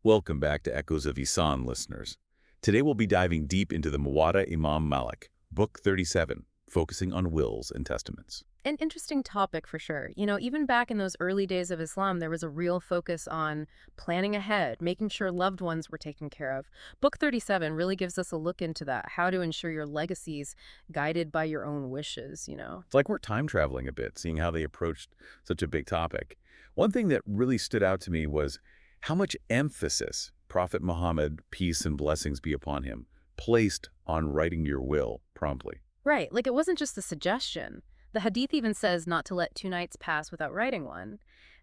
Welcome back to Echoes of Ihsan, listeners. Today we'll be diving deep into the Muwatta Imam Malik, Book 37, focusing on wills and testaments. An interesting topic for sure. Even back in those early days of Islam, there was a real focus on planning ahead, making sure loved ones were taken care of. Book 37 really gives us a look into that, how to ensure your legacy's guided by your own wishes. It's like we're time traveling a bit, seeing how they approached such a big topic. One thing that really stood out to me was how much emphasis Prophet Muhammad, peace and blessings be upon him, placed on writing your will promptly. Right, like it wasn't just a suggestion. The hadith even says not to let 2 nights pass without writing one.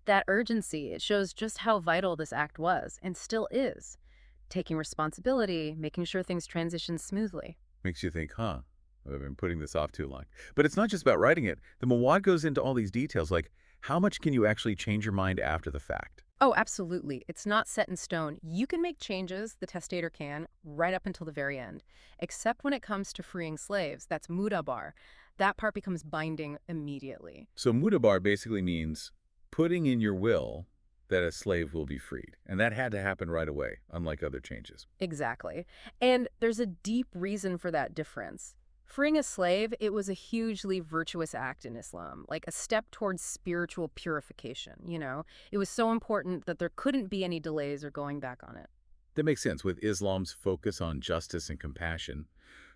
That urgency, it shows just how vital this act was, and still is. Taking responsibility, making sure things transition smoothly. Makes you think, huh, I've been putting this off too long. But it's not just about writing it. The Muwad goes into all these details, like how much can you actually change your mind after the fact? Oh, absolutely. It's not set in stone. You can make changes, the testator can, right up until the very end. Except when it comes to freeing slaves, that's mudabar. That part becomes binding immediately. So mudabar basically means putting in your will that a slave will be freed. And that had to happen right away, unlike other changes. Exactly. And there's a deep reason for that difference. Freeing a slave, it was a hugely virtuous act in Islam, like a step towards spiritual purification. It was so important that there couldn't be any delays or going back on it. That makes sense with Islam's focus on justice and compassion.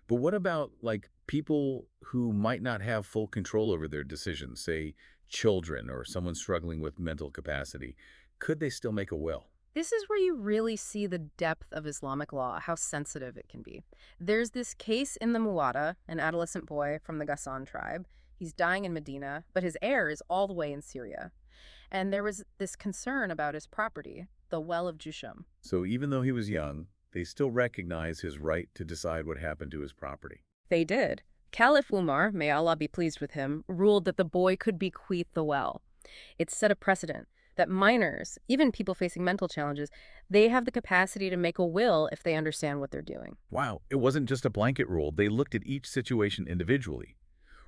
But what about, like, people who might not have full control over their decisions, say children or someone struggling with mental capacity? Could they still make a will? This is where you really see the depth of Islamic law, how sensitive it can be. There's this case in the Muwatta, an adolescent boy from the Ghassan tribe. He's dying in Medina, but his heir is all the way in Syria. And there was this concern about his property, the well of Jusham. So even though he was young, they still recognize his right to decide what happened to his property. They did. Caliph Umar, may Allah be pleased with him, ruled that the boy could bequeath the well. It set a precedent that minors, even people facing mental challenges, they have the capacity to make a will if they understand what they're doing. Wow, it wasn't just a blanket rule. They looked at each situation individually.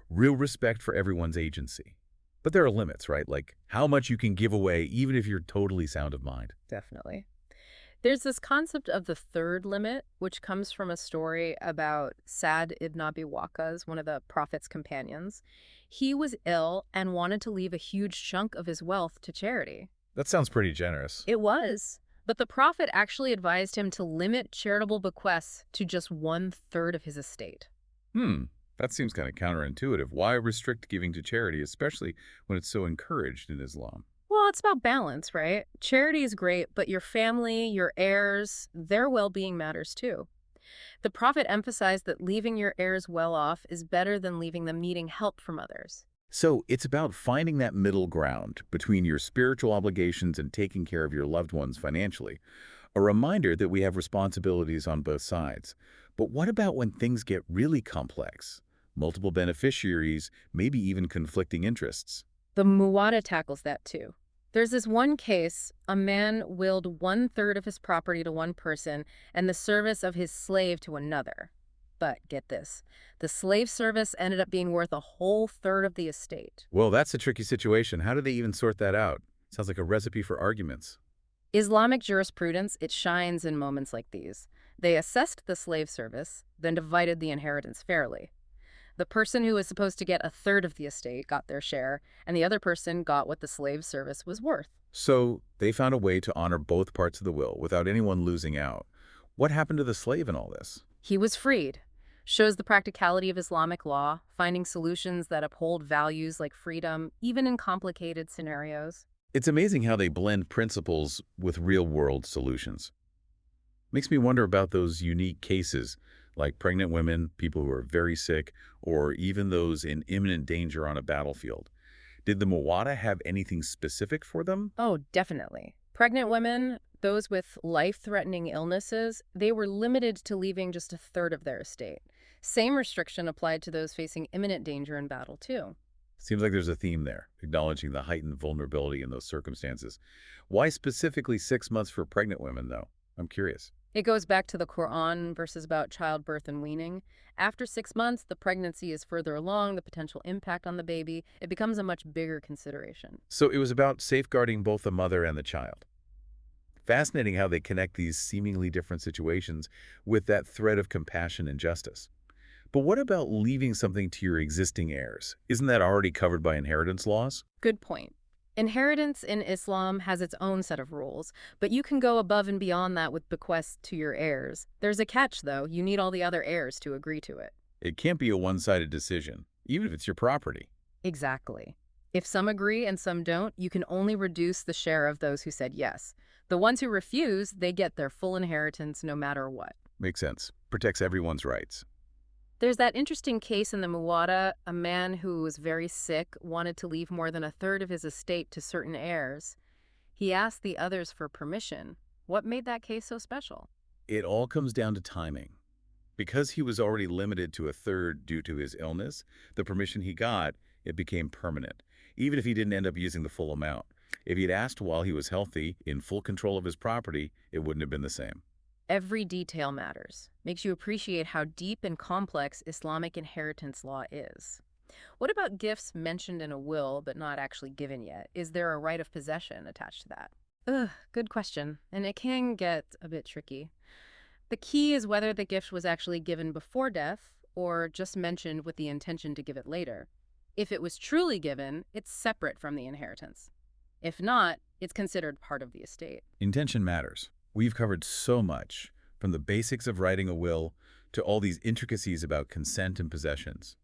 Real respect for everyone's agency. But there are limits, right? Like how much you can give away even if you're totally sound of mind. Definitely. There's this concept of the third limit, which comes from a story about Sa'd ibn Abi Waqqas, one of the Prophet's companions. He was ill and wanted to leave a huge chunk of his wealth to charity. That sounds pretty generous. It was. But the Prophet actually advised him to limit charitable bequests to just 1/3 of his estate. That seems kind of counterintuitive. Why restrict giving to charity, especially when it's so encouraged in Islam? Well, it's about balance, right? Charity is great, but your family, your heirs, their well-being matters too. The Prophet emphasized that leaving your heirs well off is better than leaving them needing help from others. So it's about finding that middle ground between your spiritual obligations and taking care of your loved ones financially. A reminder that we have responsibilities on both sides. But what about when things get really complex? Multiple beneficiaries, maybe even conflicting interests. The Muwatta tackles that too. There's this one case, a man willed 1/3 of his property to one person and the service of his slave to another. But get this, the slave service ended up being worth a whole third of the estate. Well, that's a tricky situation. How do they even sort that out? Sounds like a recipe for arguments. Islamic jurisprudence, it shines in moments like these. They assessed the slave service, then divided the inheritance fairly. The person who was supposed to get 1/3 of the estate got their share, and the other person got what the slave service was worth. So they found a way to honor both parts of the will without anyone losing out. What happened to the slave in all this? He was freed. Shows the practicality of Islamic law, finding solutions that uphold values like freedom, even in complicated scenarios. It's amazing how they blend principles with real-world solutions. Makes me wonder about those unique cases, like pregnant women, people who are very sick, or even those in imminent danger on a battlefield. Did the Muwatta have anything specific for them? Oh, definitely. Pregnant women, those with life-threatening illnesses, they were limited to leaving just 1/3 of their estate. Same restriction applied to those facing imminent danger in battle, too. Seems like there's a theme there, acknowledging the heightened vulnerability in those circumstances. Why specifically 6 months for pregnant women, though? I'm curious. It goes back to the Quran verses about childbirth and weaning. After 6 months, the pregnancy is further along, the potential impact on the baby, it becomes a much bigger consideration. So it was about safeguarding both the mother and the child. Fascinating how they connect these seemingly different situations with that thread of compassion and justice. But what about leaving something to your existing heirs? Isn't that already covered by inheritance laws? Good point. Inheritance in Islam has its own set of rules, but you can go above and beyond that with bequests to your heirs. There's a catch, though. You need all the other heirs to agree to it. It can't be a one-sided decision, even if it's your property. Exactly. If some agree and some don't, you can only reduce the share of those who said yes. The ones who refuse, they get their full inheritance no matter what. Makes sense. Protects everyone's rights. There's that interesting case in the Muwatta. A man who was very sick wanted to leave more than a third of his estate to certain heirs. He asked the others for permission. What made that case so special? It all comes down to timing. Because he was already limited to a third due to his illness, the permission he got, it became permanent, even if he didn't end up using the full amount. If he'd asked while he was healthy, in full control of his property, it wouldn't have been the same. Every detail matters. Makes you appreciate how deep and complex Islamic inheritance law is. What about gifts mentioned in a will but not actually given yet? Is there a right of possession attached to that? Good question, and it can get a bit tricky. The key is whether the gift was actually given before death or just mentioned with the intention to give it later. If it was truly given, it's separate from the inheritance. If not, it's considered part of the estate. Intention matters. We've covered so much, from the basics of writing a will to all these intricacies about consent and possessions.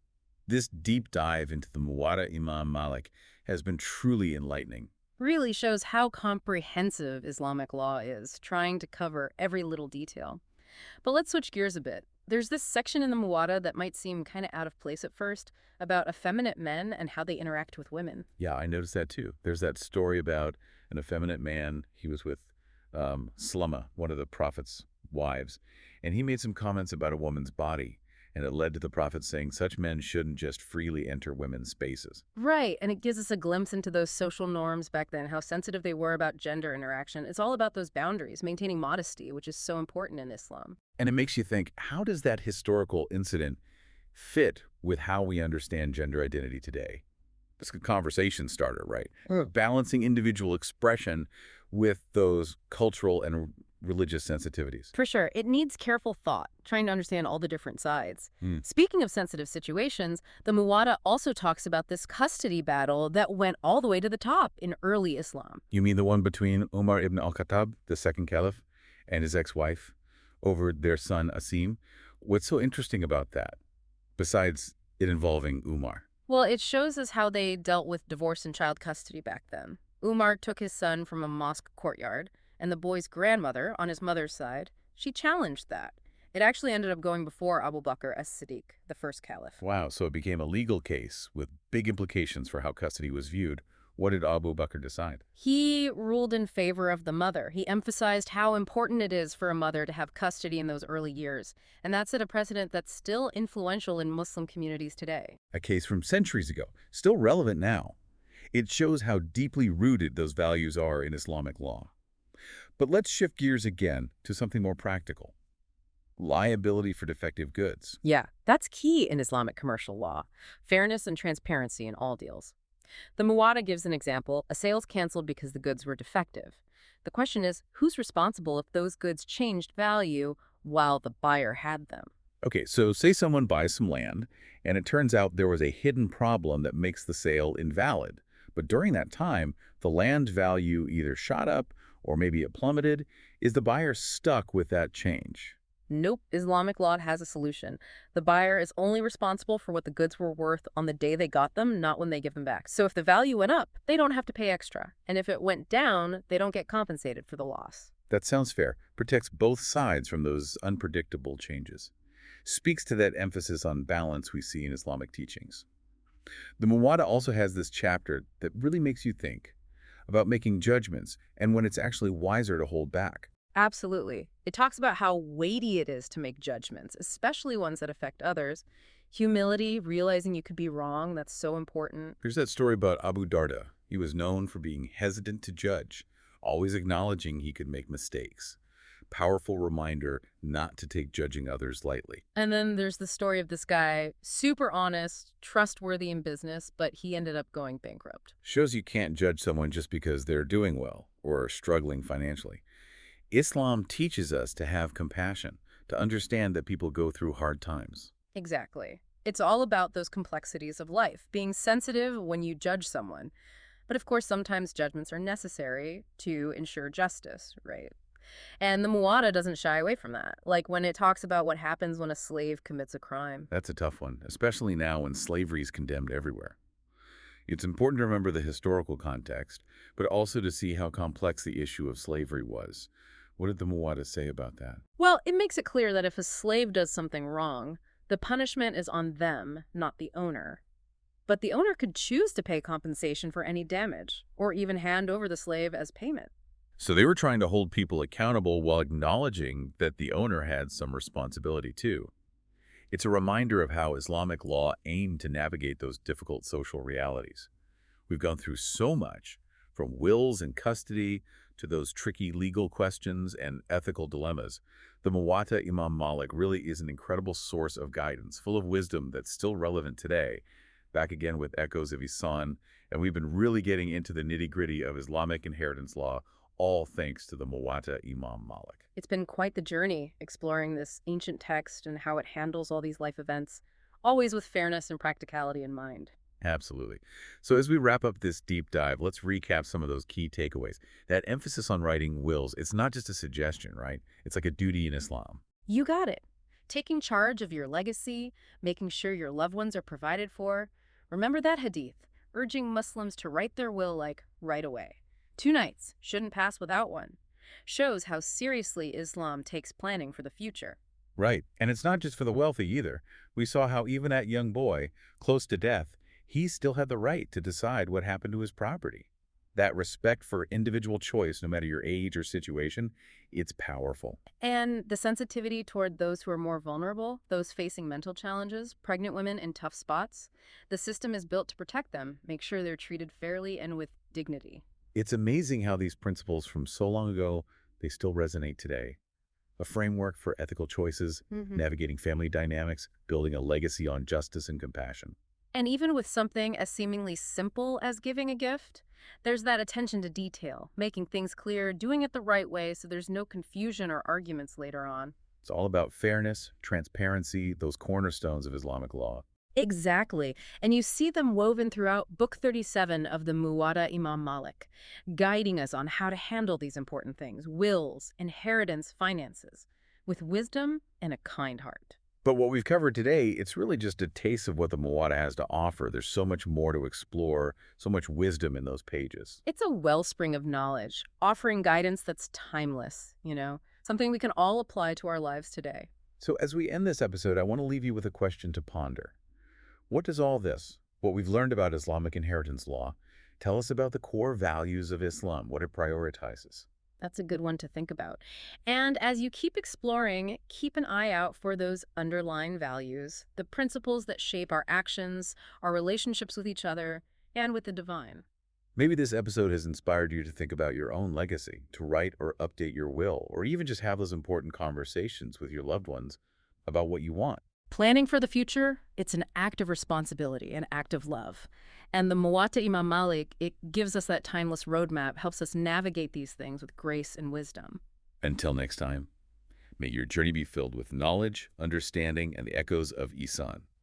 This deep dive into the Muwatta Imam Malik has been truly enlightening. Really shows how comprehensive Islamic law is, trying to cover every little detail. But let's switch gears a bit. There's this section in the Muwatta that might seem kind of out of place at first, about effeminate men and how they interact with women. Yeah, I noticed that too. There's that story about an effeminate man. He was with Slumma, one of the prophet's wives, and he made some comments about a woman's body, and it led to the prophet saying such men shouldn't just freely enter women's spaces. Right, and it gives us a glimpse into those social norms back then, how sensitive they were about gender interaction. It's all about those boundaries, maintaining modesty, which is so important in Islam. And it makes you think, how does that historical incident fit with how we understand gender identity today? It's a conversation starter, right? Balancing individual expression with those cultural and religious sensitivities. For sure, it needs careful thought, trying to understand all the different sides. Mm. Speaking of sensitive situations, the Muwatta also talks about this custody battle that went all the way to the top in early Islam. You mean the one between Umar ibn al-Khattab, the second caliph, and his ex-wife over their son Asim? What's so interesting about that, besides it involving Umar? Well, it shows us how they dealt with divorce and child custody back then. Umar took his son from a mosque courtyard, and the boy's grandmother, on his mother's side, she challenged that. It actually ended up going before Abu Bakr as-Siddiq, the first caliph. Wow, so it became a legal case with big implications for how custody was viewed. What did Abu Bakr decide? He ruled in favor of the mother. He emphasized how important it is for a mother to have custody in those early years, and that set a precedent that's still influential in Muslim communities today. A case from centuries ago, still relevant now. It shows how deeply rooted those values are in Islamic law. But let's shift gears again to something more practical. Liability for defective goods. Yeah, that's key in Islamic commercial law. Fairness and transparency in all deals. The Muwatta gives an example. A sale's canceled because the goods were defective. The question is, who's responsible if those goods changed value while the buyer had them? Okay, so say someone buys some land, and it turns out there was a hidden problem that makes the sale invalid. But during that time, the land value either shot up or maybe it plummeted. Is the buyer stuck with that change? Nope, Islamic law has a solution. The buyer is only responsible for what the goods were worth on the day they got them, not when they give them back. So if the value went up, they don't have to pay extra. And if it went down, they don't get compensated for the loss. That sounds fair. Protects both sides from those unpredictable changes. Speaks to that emphasis on balance we see in Islamic teachings. The Muwatta also has this chapter that really makes you think about making judgments and when it's actually wiser to hold back. Absolutely. It talks about how weighty it is to make judgments, especially ones that affect others. Humility, realizing you could be wrong, that's so important. There's that story about Abu Darda. He was known for being hesitant to judge, always acknowledging he could make mistakes. Powerful reminder not to take judging others lightly. And then there's the story of this guy, super honest, trustworthy in business, but he ended up going bankrupt. Shows you can't judge someone just because they're doing well or struggling financially. Islam teaches us to have compassion, to understand that people go through hard times. Exactly. It's all about those complexities of life, being sensitive when you judge someone. But of course, sometimes judgments are necessary to ensure justice, right? And the Muwatta doesn't shy away from that, like when it talks about what happens when a slave commits a crime. That's a tough one, especially now when slavery is condemned everywhere. It's important to remember the historical context, but also to see how complex the issue of slavery was. What did the Muwatta say about that? Well, it makes it clear that if a slave does something wrong, the punishment is on them, not the owner. But the owner could choose to pay compensation for any damage, or even hand over the slave as payment. So they were trying to hold people accountable while acknowledging that the owner had some responsibility too. It's a reminder of how Islamic law aimed to navigate those difficult social realities. We've gone through so much, from wills and custody to those tricky legal questions and ethical dilemmas. The Muwatta Imam Malik really is an incredible source of guidance, full of wisdom that's still relevant today. Back again with Echoes of Ihsan, and we've been really getting into the nitty-gritty of Islamic inheritance law, all thanks to the Muwatta Imam Malik. It's been quite the journey exploring this ancient text and how it handles all these life events, always with fairness and practicality in mind. Absolutely. So as we wrap up this deep dive, let's recap some of those key takeaways. That emphasis on writing wills, it's not just a suggestion, right? It's like a duty in Islam. You got it. Taking charge of your legacy, making sure your loved ones are provided for. Remember that hadith, urging Muslims to write their will like right away. 2 nights shouldn't pass without one. Shows how seriously Islam takes planning for the future. Right. And it's not just for the wealthy either. We saw how even that young boy, close to death, he still had the right to decide what happened to his property. That respect for individual choice, no matter your age or situation, it's powerful. And the sensitivity toward those who are more vulnerable, those facing mental challenges, pregnant women in tough spots, the system is built to protect them, make sure they're treated fairly and with dignity. It's amazing how these principles from so long ago, they still resonate today. A framework for ethical choices, navigating family dynamics, building a legacy on justice and compassion. And even with something as seemingly simple as giving a gift, there's that attention to detail, making things clear, doing it the right way so there's no confusion or arguments later on. It's all about fairness, transparency, those cornerstones of Islamic law. Exactly. And you see them woven throughout Book 37 of the Muwatta Imam Malik, guiding us on how to handle these important things, wills, inheritance, finances, with wisdom and a kind heart. But what we've covered today, it's really just a taste of what the Muwatta has to offer. There's so much more to explore, so much wisdom in those pages. It's a wellspring of knowledge, offering guidance that's timeless, something we can all apply to our lives today. So as we end this episode, I want to leave you with a question to ponder. What does all this, what we've learned about Islamic inheritance law, tell us about the core values of Islam, what it prioritizes? That's a good one to think about. And as you keep exploring, keep an eye out for those underlying values, the principles that shape our actions, our relationships with each other, and with the divine. Maybe this episode has inspired you to think about your own legacy, to write or update your will, or even just have those important conversations with your loved ones about what you want. Planning for the future, it's an act of responsibility, an act of love. And the Muwatta Imam Malik, it gives us that timeless roadmap, helps us navigate these things with grace and wisdom. Until next time, may your journey be filled with knowledge, understanding, and the echoes of Ihsan.